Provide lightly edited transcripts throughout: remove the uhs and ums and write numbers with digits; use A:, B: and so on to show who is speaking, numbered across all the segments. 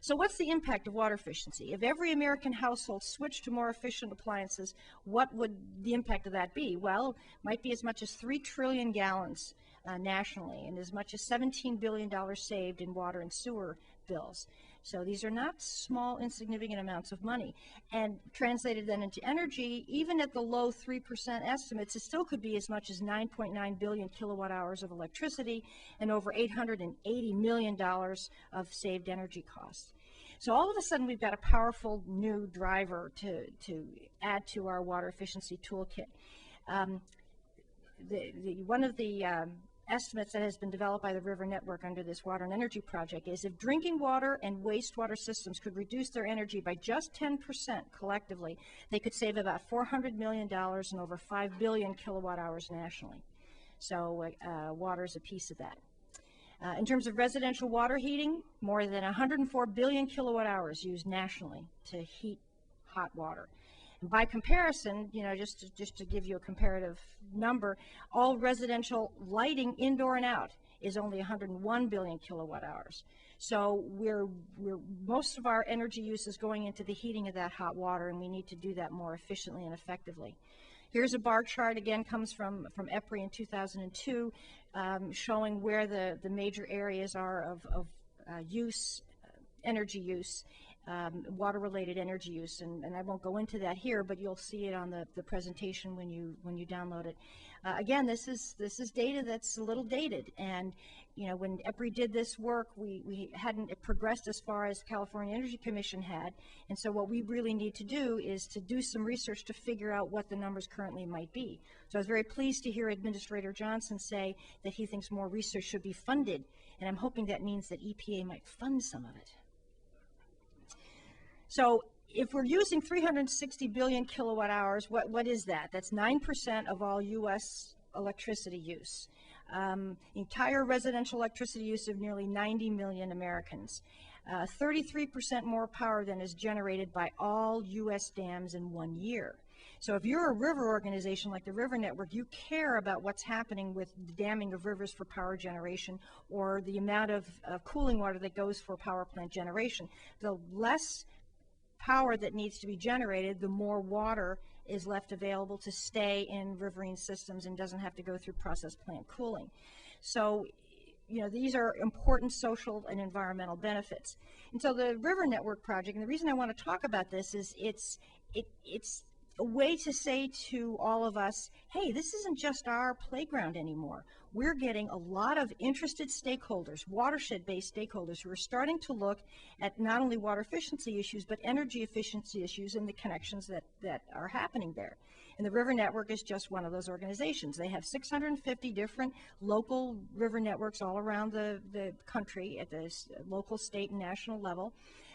A: So what's the impact of water efficiency? If every American household switched to more efficient appliances, what would the impact of that be? Well, it might be as much as 3 trillion gallons nationally, and as much as $17 billion saved in water and sewer bills. So these are not small, insignificant amounts of money. And translated then into energy, even at the low 3% estimates, it still could be as much as 9.9 billion kilowatt hours of electricity and over $880 million of saved energy costs. So all of a sudden, we've got a powerful new driver to add to our water efficiency toolkit. One of the estimates that has been developed by the River Network under this water and energy project is if drinking water and wastewater systems could reduce their energy by just 10% collectively, they could save about $400 million and over 5 billion kilowatt hours nationally. So water is a piece of that. In terms of residential water heating, more than 104 billion kilowatt hours used nationally to heat hot water. And by comparison, you know, just to give you a comparative number, all residential lighting, indoor and out, is only 101 billion kilowatt hours. So most of our energy use is going into the heating of that hot water, and we need to do that more efficiently and effectively. Here's a bar chart, again, comes from EPRI in 2002, showing where the major areas are of use, energy use, water-related energy use, and I won't go into that here, but you'll see it on the presentation when you download it. Again, this is data that's a little dated, and you know, when EPRI did this work, we hadn't progressed as far as California Energy Commission had, and so what we really need to do is to do some research to figure out what the numbers currently might be. So I was very pleased to hear Administrator Johnson say that he thinks more research should be funded, and I'm hoping that means that EPA might fund some of it. So if we're using 360 billion kilowatt hours, what is that? That's 9% of all U.S. electricity use. Entire residential electricity use of nearly 90 million Americans. 33% more power than is generated by all U.S. dams in 1 year. So if you're a river organization like the River Network, you care about what's happening with the damming of rivers for power generation or the amount of cooling water that goes for power plant generation. The less power that needs to be generated, the more water is left available to stay in riverine systems and doesn't have to go through process plant cooling. So, you know, these are important social and environmental benefits. And so the River Network project, and the reason I want to talk about this is it's a way to say to all of us, hey, this isn't just our playground anymore. We're getting a lot of interested stakeholders, watershed-based stakeholders, who are starting to look at not only water efficiency issues, but energy efficiency issues and the connections that are happening there. And the River Network is just one of those organizations. They have 650 different local river networks all around the country at the local, state, and national level.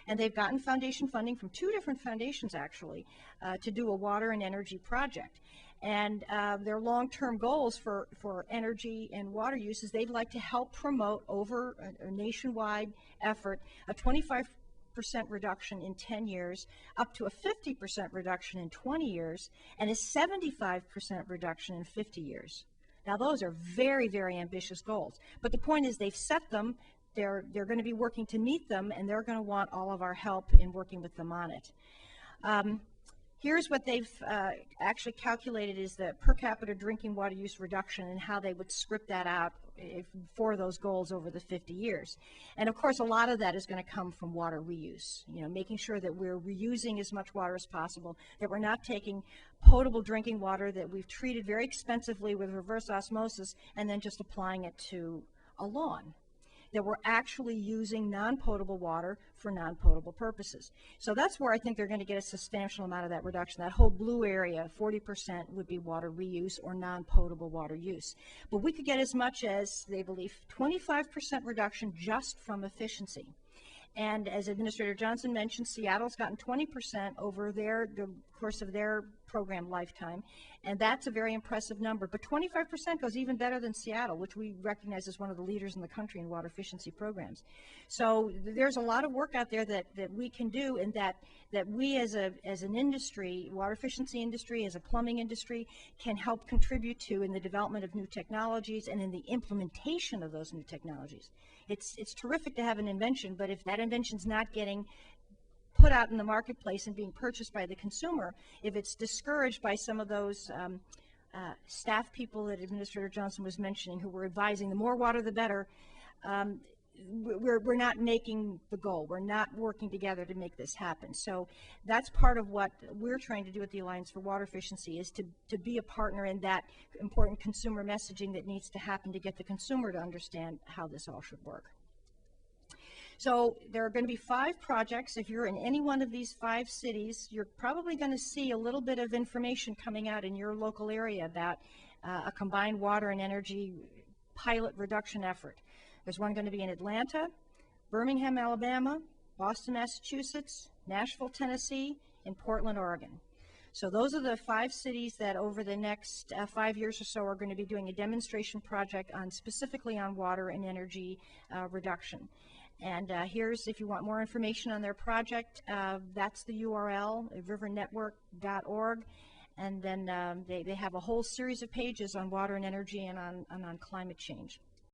A: And they've gotten foundation funding from 2 different foundations, actually, to do a water and energy project. And their long-term goals for energy and water use is they'd like to help promote over a nationwide effort a 25% reduction in 10 years, up to a 50% reduction in 20 years, and a 75% reduction in 50 years. Now, those are very, very ambitious goals. But the point is they've set them. They're going to be working to meet them, and they're going to want all of our help in working with them on it. Here's what they've actually calculated is the per capita drinking water use reduction and how they would script that out for those goals over the 50 years. And of course, a lot of that is going to come from water reuse, you know, making sure that we're reusing as much water as possible, that we're not taking potable drinking water that we've treated very expensively with reverse osmosis and then just applying it to a lawn, that we're actually using non-potable water for non-potable purposes. So that's where I think they're going to get a substantial amount of that reduction. That whole blue area, 40% would be water reuse or non-potable water use. But we could get as much as, they believe, 25% reduction just from efficiency. And as Administrator Johnson mentioned, Seattle's gotten 20% over the course of their program lifetime, and that's a very impressive number. But 25% goes even better than Seattle, which we recognize as one of the leaders in the country in water efficiency programs. So there's a lot of work out there that we can do, and that we as an industry, water efficiency industry, as a plumbing industry, can help contribute to in the development of new technologies and in the implementation of those new technologies. it's terrific to have an invention, but if that invention's not getting put out in the marketplace and being purchased by the consumer, if it's discouraged by some of those staff people that Administrator Johnson was mentioning who were advising the more water the better, we're not making the goal. We're not working together to make this happen. So that's part of what we're trying to do at the Alliance for Water Efficiency, is to be a partner in that important consumer messaging that needs to happen to get the consumer to understand how this all should work. So there are going to be 5 projects. If you're in any one of these 5 cities, you're probably going to see a little bit of information coming out in your local area about a combined water and energy pilot reduction effort. There's one going to be in Atlanta, Birmingham, Alabama, Boston, Massachusetts, Nashville, Tennessee, and Portland, Oregon. So those are the 5 cities that over the next 5 years or so are going to be doing a demonstration project on specifically on water and energy reduction. And here's, if you want more information on their project, that's the URL, rivernetwork.org. And then they have a whole series of pages on water and energy and on climate change.